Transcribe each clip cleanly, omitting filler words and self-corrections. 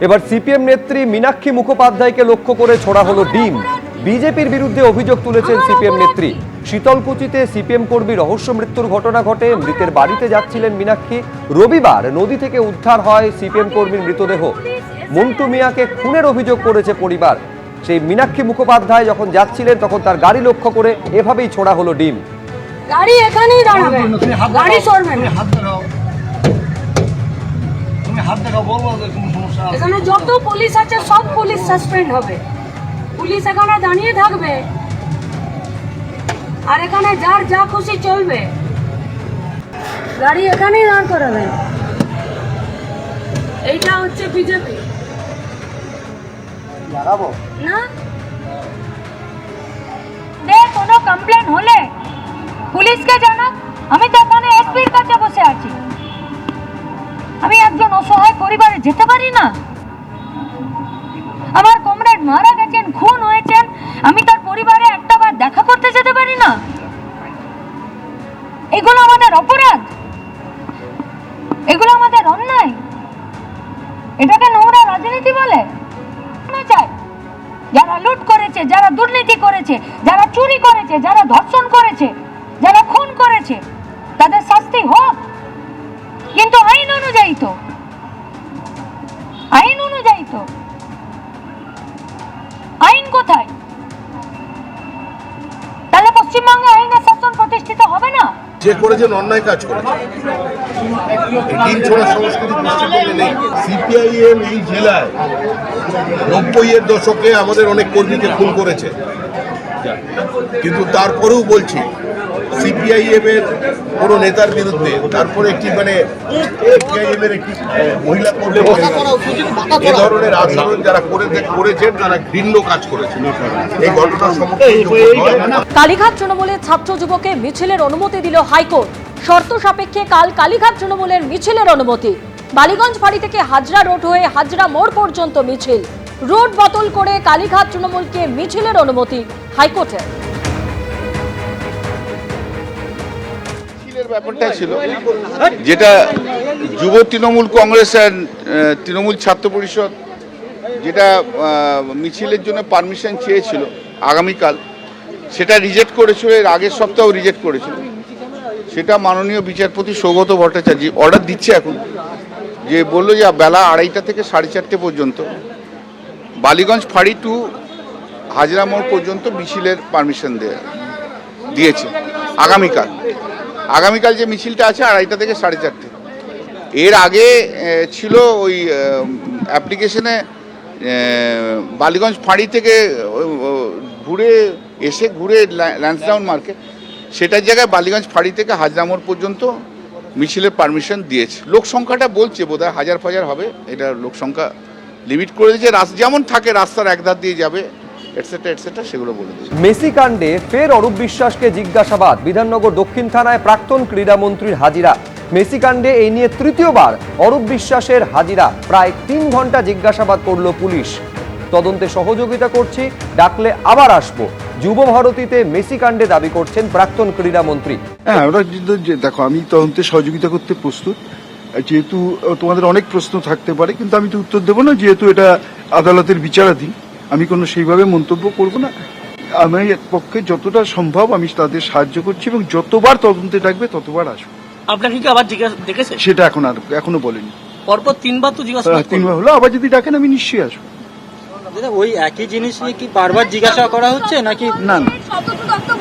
এবার সিপিএম নেত্রী মীনাক্ষী মুখোপাধ্যায়কে লক্ষ্য করে ছোড়া হলো ডিম। বিজেপির বিরুদ্ধে অভিযোগ তুলেছেন সিপিএম নেত্রী। শীতলকুচিতে সিপিএম কর্মী রহস্য মৃত্যুর ঘটনা ঘটে। মৃতের বাড়িতে যাচ্ছিলেন মীনাক্ষী। রবিবার নদী থেকে উদ্ধার হয় সিপিএম কর্মীর মৃতদেহ। মন্টু মিয়াকে খুনের অভিযোগ করেছে পরিবার। সেই মীনাক্ষী মুখোপাধ্যায় যখন যাচ্ছিলেন তখন তার গাড়ি লক্ষ্য করে এভাবেই ছোড়া হলো ডিম। গাড়ি এখানেই দাঁড়াবে, গাড়ি সরবে না। এখানে যত পুলিশ আছে সব পুলিশ সাসপেন্ড হবে। পুলিশ এখানে দাঁড়িয়ে থাকবে আর এখানে যার যা খুশি চলবে। গাড়ি এখানেই দাঁড় করাবে। এইটা হচ্ছে বিজেপি না। কোনো কমপ্লেন হলে পুলিশকে জানা। আমি তো এখানে এসপির কাছে বসে আছি। আমি একজন অসহায় পরিবারে যেতে পারি না? আমার কমরেড মারা গেছেন, খুন হয়েছেন, আমি তার পরিবারে একটা বার দেখা করতে যেতে পারি না? এগুলো আমাদের অপরাধ, এগুলো আমাদের অন্যায়। এটাকে নোংরা রাজনীতি বলে চাই। যারা লুট করেছে, যারা দুর্নীতি করেছে, যারা চুরি করেছে, যারা ধর্ষণ করেছে, যারা খুন করেছে, তাদের শাস্তি হোক, কিন্তু আইন অনুযায়ী তো। আইন অনুযায়ী তো। আইন কোথায়? তাহলে পশ্চিমবঙ্গে আইনের শাসন প্রতিষ্ঠিত হবে না। যে করেছেন অন্যায় কাজ করেছেন। ডিম ছোড়ার সংস্কৃতি পশ্চিমবঙ্গে নেই। সিপিআইএম এই জেলায় 90-এর দশকে আমাদের অনেক কর্মীকে খুন করেছে, কিন্তু তারপরেও বলছি সিপিআইএম এর কোনো নেতার বিরুদ্ধে তারপরে একটি সিপিআইএম এর একটি মহিলা কর্মী এ ধরনের আচরণ যারা করেছেন তারা ঘৃণ্য কাজ করেছেন। এই ঘটনার সম্মুখীন কালীঘাট তৃণমূলের ছাত্র যুবকে মিছিলের অনুমতি দিল হাইকোর্ট। শর্ত সাপেক্ষে কাল কালীঘাট তৃণমূলের মিছিলের অনুমতি। বালিগঞ্জ ফাঁড়ি থেকে হাজরা রোড হয়ে হাজরা মোড় পর্যন্ত মিছিল। রোড বদল করে কালীঘাট তৃণমূলকে মিছিলের অনুমতি হাইকোর্টের। ব্যাপারটা ছিল যেটা যুব তৃণমূল কংগ্রেস আর তৃণমূল ছাত্র পরিষদ যেটা মিছিলের জন্য পারমিশন চেয়েছিল আগামীকাল, সেটা রিজেক্ট করেছিল। এর আগের সপ্তাহ রিজেক্ট করেছিল। সেটা মাননীয় বিচারপতি সৌগত ভট্টাচার্য অর্ডার দিচ্ছে এখন, যে বললো যে বেলা 2:30 থেকে 4:30 পর্যন্ত বালিগঞ্জ ফাঁড়ি টু হাজরা মোড় পর্যন্ত মিছিলের পারমিশন দিয়েছে আগামীকাল যে মিছিলটা আছে 2:30 থেকে 4:30। এর আগে ছিল ওই অ্যাপ্লিকেশনে বালিগঞ্জ ফাঁড়ি থেকে ঘুরে ল্যান্সডাউন মার্কেট, সেটার জায়গায় বালিগঞ্জ ফাঁড়ি থেকে হাজরা মোড় পর্যন্ত মিছিলের পারমিশন দিয়েছে। লোক সংখ্যাটা বলছে বোধহয় 1000 হবে। এটা লোক সংখ্যা লিমিট করে দিয়েছে, যেমন থাকে রাস্তার একধার দিয়ে যাবে এটসেট্রা সেগুলো বলে দিয়েছে। মেসি কাণ্ডে ফের অরূপ বিশ্বাসকে জিজ্ঞাসাবাদ। বিধাননগর দক্ষিণ থানায় প্রাক্তন ক্রীড়ামন্ত্রীর হাজিরা। মেসি কাণ্ডে এই নিয়ে তৃতীয়বার অরূপ বিশ্বাসের হাজিরা। প্রায় 3 ঘন্টা জিজ্ঞাসাবাদ করল পুলিশ। তদন্তে সহযোগিতা করছি, ডাকলে আবার আসবো। যুব ভারতীতে মেসি কাণ্ডে দাবি করছেন প্রাক্তন ক্রীড়ামন্ত্রী। হ্যাঁ, ওরা দেখো, আমি তদন্তে সহযোগিতা করতে প্রস্তুত। যেহেতু তোমাদের অনেক প্রশ্ন থাকতে পারে, কিন্তু আমি তো উত্তর দেবো না, যেহেতু এটা আদালতের বিচারাধীন। আমি কোনো সেইভাবে মন্তব্য করব না। আমার পক্ষে যতটা সম্ভব আমি তাদের সাহায্য করছি, এবং যতবার তদন্তে ডাকবে ততবার আসবো। আপনাকে কি আবার দেখেছে? সেটা এখনো বলেনি। পরপর 3 বার তো জিজ্ঞাসা 3 বার হলো, আবার যদি ডাকেন আমি নিশ্চয়ই আসবো। ওই একই জিনিস নিয়ে কি বারবার জিজ্ঞাসা করা হচ্ছে নাকি? না,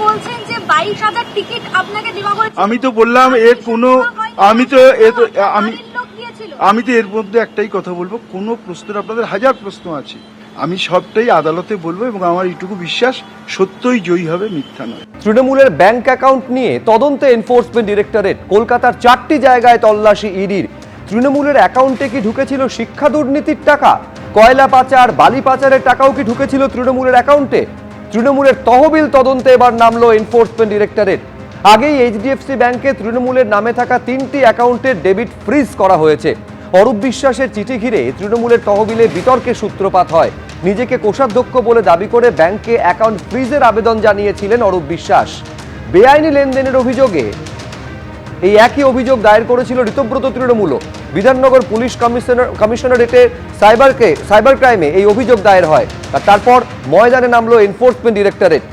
বলছেন যে 22,000 টিকিট আপনাকে দেওয়া হয়েছে। আমি তো বললাম এর কোনো আমি তো এর মধ্যে একটাই কথা বলবো, কোনো প্রশ্নের আপনাদের 1000 প্রশ্ন আছে, আমি সবটাই আদালতে বলবো, এবং আমার এইটুকু বিশ্বাস সত্যই জয়ী হবে, মিথ্যা নয়। তৃণমূলের ব্যাংক অ্যাকাউন্ট নিয়ে তদন্তে এনফোর্সমেন্ট ডিরেক্টরেট। কলকাতার 4টি জায়গায় তল্লাশি ইডির। তৃণমূলের অ্যাকাউন্টে কি ঢুকেছিল শিক্ষা দুর্নীতির টাকা? কয়লা পাচার, বালি পাচারের টাকাও কি ঢুকেছিল তৃণমূলের অ্যাকাউন্টে? তৃণমূলের তহবিল তদন্তে এবার নামলো এনফোর্সমেন্ট ডিরেক্টরেট। আগেই এইচডিএফসি ব্যাংকে তৃণমূলের নামে থাকা 3টি অ্যাকাউন্টের ডেবিট ফ্রিজ করা হয়েছে। অরূপ বিশ্বাসের চিঠি ঘিরে তৃণমূলের তহবিলে বিতর্কের সূত্রপাত হয়। নিজেকে কোষাধ্যক্ষ বলে দাবি করে ব্যাংকে অ্যাকাউন্ট ফ্রিজের আবেদন জানিয়েছিলেন অরূপ বিশ্বাস। বেআইনি লেনদেনের অভিযোগে এই একই অভিযোগ দায়ের করেছিল ঋতব্রত তৃণমূলও। বিধাননগর পুলিশ কমিশনারেটে সাইবার ক্রাইমে এই অভিযোগ দায়ের হয়, আর তারপর ময়দানে নামলো এনফোর্সমেন্ট ডিরেক্টরেট।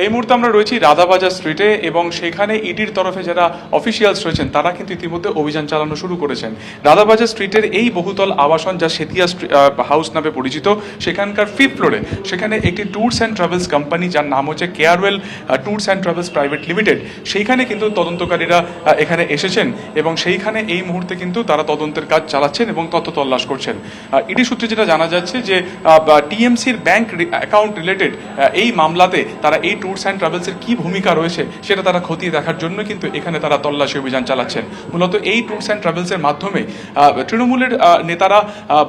এই মুহূর্তে আমরা রয়েছি রাধাবাজার স্ট্রিটে এবং সেখানে ইডির তরফে যারা অফিসিয়ালস রয়েছেন তারা কিন্তু ইতিমধ্যে অভিযান চালানো শুরু করেছেন। রাধাবাজার স্ট্রিটের এই বহুতল আবাসন যা সেতিয়া হাউস নামে পরিচিত, সেখানকার 5th ফ্লোরে সেখানে একটি ট্যুরস অ্যান্ড ট্রাভেলস কোম্পানি যার নাম হচ্ছে Carewell Tours and Travels Private Limited, সেইখানে কিন্তু তদন্তকারীরা এখানে এসেছেন এবং সেইখানে এই মুহূর্তে কিন্তু তারা তদন্তের কাজ চালাচ্ছেন এবং তথ্য তল্লাশ করছেন। ইডি সূত্রে যেটা জানা যাচ্ছে যে টিএমসির ব্যাংক অ্যাকাউন্ট রিলেটেড এই মামলাতে তারা এই ট্যুরস অ্যান্ড ট্রাভেলসের কি ভূমিকা রয়েছে সেটা তারা খতিয়ে দেখার জন্য কিন্তু এখানে তারা তল্লাশি অভিযান চালাচ্ছেন। মূলত এই ট্যুরস অ্যান্ড ট্রাভেলসের মাধ্যমে তৃণমূলের নেতারা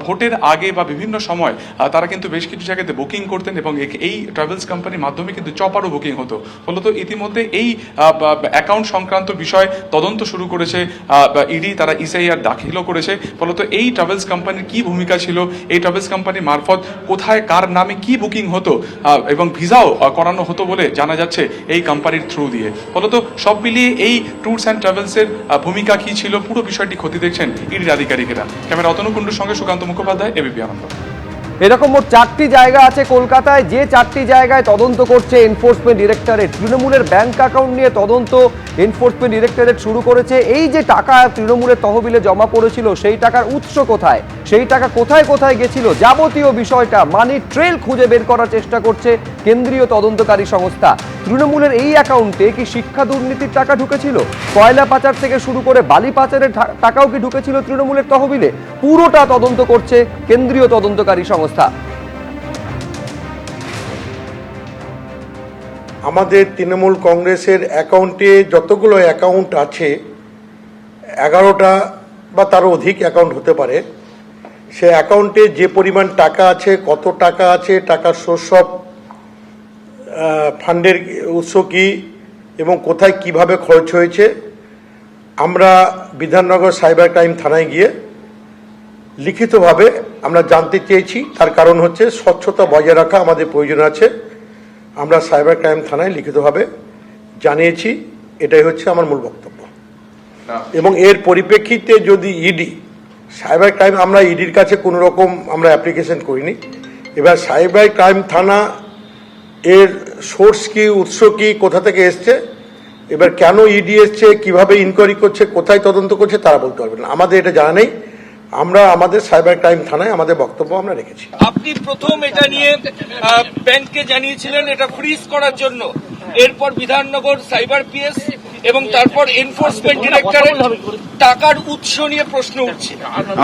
ভোটের আগে বা বিভিন্ন সময় তারা কিন্তু বেশ কিছু জায়গাতে বুকিং করতেন এবং এই ট্রাভেলস কোম্পানির মাধ্যমে কিন্তু চপারও বুকিং হতো। ফলত ইতিমধ্যে এই অ্যাকাউন্ট সংক্রান্ত বিষয় তদন্ত শুরু করেছে ইডি, তারা এসআইআর দাখিলও করেছে। ফলত এই ট্রাভেলস কোম্পানির কি ভূমিকা ছিল, এই ট্রাভেলস কোম্পানির মারফত কোথায় কার নামে কি বুকিং হতো এবং ভিসাও করানো হতো বলে জানা যাচ্ছে এই কোম্পানির থ্রু দিয়ে। ফলত সব মিলিয়ে এই ট্যুরস অ্যান্ড ট্রাভেলসের ভূমিকা কি ছিল পুরো বিষয়টি খতিয়ে দেখছেন ইডির আধিকারিকেরা। ক্যামেরা অতনু কুণ্ডুর সঙ্গে সুকান্ত মুখোপাধ্যায়, এবিপি আনন্দ। এরকম মোট 4টি জায়গা আছে কলকাতায়, যে 4টি জায়গায় তদন্ত করছে এনফোর্সমেন্ট ডিরেক্টরেট। তৃণমূলের ব্যাংক অ্যাকাউন্ট নিয়ে তদন্ত এনফোর্সমেন্ট ডিরেক্টরেট শুরু করেছে। এই যে টাকা তৃণমূলের তহবিলে জমা পড়েছিল সেই টাকার উৎস কোথায়, সেই টাকা কোথায় কোথায় গেছিল, যাবতীয় বিষয়টা মানি ট্রেল খুঁজে বের করার চেষ্টা করছে কেন্দ্রীয় তদন্তকারী সংস্থা। তৃণমূলের এই অ্যাকাউন্টে কি শিক্ষা দুর্নীতির টাকা ঢুকেছিল, কয়লা পাচার থেকে শুরু করে বালি পাচারের টাকাও কি ঢুকেছিল তৃণমূলের তহবিলে, পুরোটা তদন্ত করছে কেন্দ্রীয় তদন্তকারী সংস্থা। আমাদের তৃণমূল কংগ্রেসের অ্যাকাউন্টে যতগুলো অ্যাকাউন্ট আছে, 11টা বা তারও অধিক অ্যাকাউন্ট হতে পারে, সে অ্যাকাউন্টে যে পরিমাণ টাকা আছে, কত টাকা আছে, টাকার সোর্স অফ ফান্ডের উৎস কী এবং কোথায় কিভাবে খরচ হয়েছে, আমরা বিধাননগর সাইবার ক্রাইম থানায় গিয়ে লিখিতভাবে আমরা জানতে চেয়েছি। তার কারণ হচ্ছে স্বচ্ছতা বজায় রাখা আমাদের প্রয়োজন আছে। আমরা সাইবার ক্রাইম থানায় লিখিতভাবে জানিয়েছি, এটাই হচ্ছে আমার মূল বক্তব্য। এবং এর পরিপ্রেক্ষিতে যদি ইডি সাইবার ক্রাইম, আমরা ইডির কাছে কোনো রকম আমরা অ্যাপ্লিকেশন করিনি। এবার সাইবার ক্রাইম থানা এর সোর্স কি, উৎস কি, কোথা থেকে এসছে, এবার কেন ইডি এসছে, কিভাবে ইনকোয়ারি করছে, কোথায় তদন্ত করছে তারা বলতে পারবেন না, আমাদের এটা জানা নেই। আমরা আমাদের সাইবার ক্রাইম থানায় আমাদের বক্তব্য আমরা রেখেছি। আপনি প্রথম এটা নিয়ে ব্যাংককে জানিয়েছিলেন এটা ফ্রিজ করার জন্য, এরপর বিধাননগর সাইবার পিএস এবং তারপর এনফোর্সমেন্ট ডিরেক্টরেট টাকার উৎস নিয়ে প্রশ্ন উঠছে।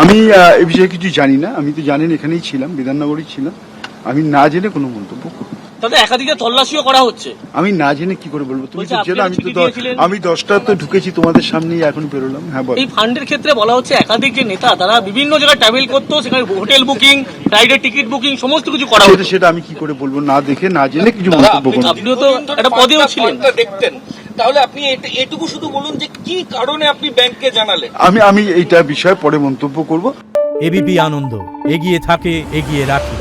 আমি এই বিষয়ে কিছু জানি না, আমি তো জানেন এখানেই ছিলাম, বিধাননগরই ছিলাম, আমি না জেনে কোনো মন্তব্য করব। তাহলে একাধিকে তল্লাশিও করা হচ্ছে, আমি না জেনে কি করে বলবো? তুমি তো জেনে, আমি 10টা তো ঢুকেছি তোমাদের সামনেই, এখন বেরোলাম। হ্যাঁ, বল। এই ফান্ডের ক্ষেত্রে বলা হচ্ছে একাধিক যে নেতা তারা বিভিন্ন জায়গায় ট্রাভেল করতো, সেখানে হোটেল বুকিং, ফ্লাইটের টিকিট বুকিং সমস্ত কিছু করা হচ্ছে। সেটা আমি কি করে বলবো? না দেখে, না জেনে কিছু মন্তব্য করব। আপনিও তো একটা পদেও ছিলেন, দেখতেন, তাহলে আপনি এটুকু শুধু বলুন যে কি কারণে আপনি ব্যাংককে জানালেন। আমি এইটা বিষয়ে পরে মন্তব্য করব। এবিপি আনন্দ, এগিয়ে থাকে, এগিয়ে রাখে।